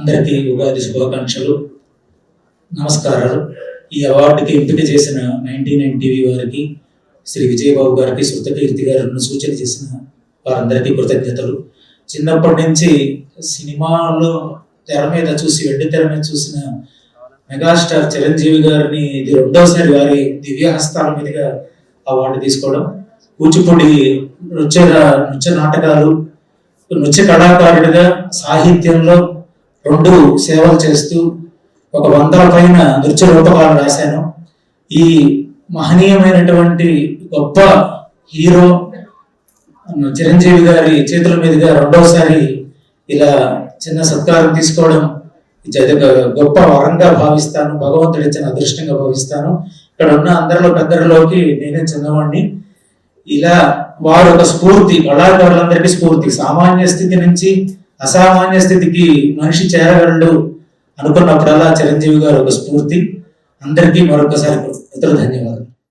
అందరికీ ఉగాది శుభాకాంక్షలు, నమస్కారాలు. ఈ అవార్డుకి ఎంపిక చేసిన 99 టీవీ వారికి, శ్రీ విజయబాబు గారికి, శృతకీర్తి గారు సూచన చేసిన వారందరికీ కృతజ్ఞతలు. చిన్నప్పటి నుంచి సినిమాలో తెర మీద చూసి, వెండి తెర మీద చూసిన మెగాస్టార్ చిరంజీవి గారిని ఇది రెండోసారి వారి దివ్యహస్తాల మీదుగా అవార్డు తీసుకోవడం. కూచిపూడి నృత్య నాటకాలు, నృత్య కళాకారుడిగా సాహిత్యంలో 2 సేవలు చేస్తూ 100 పైన నృత్య రూపకాలు రాశాను. ఈ మహనీయమైనటువంటి గొప్ప హీరో చిరంజీవి గారి చేతుల మీదుగా రెండోసారి ఇలా చిన్న సత్కారం తీసుకోవడం గొప్ప వరంగా భావిస్తాను, భగవంతుడు ఇచ్చిన అదృష్టంగా భావిస్తాను. ఇక్కడ ఉన్న అందరిలో పెద్దరిలోకి నేనే చిన్నవాడిని. ఇలా వారు ఒక స్ఫూర్తి, కళాకారులందరికీ స్ఫూర్తి. సామాన్య స్థితి నుంచి అసామాన్య స్థితికి మనిషి చేరగలడు అనుకున్నప్పుడల్లా చిరంజీవి గారు ఒక స్ఫూర్తి. అందరికీ మరొకసారి ధన్యవాదాలు.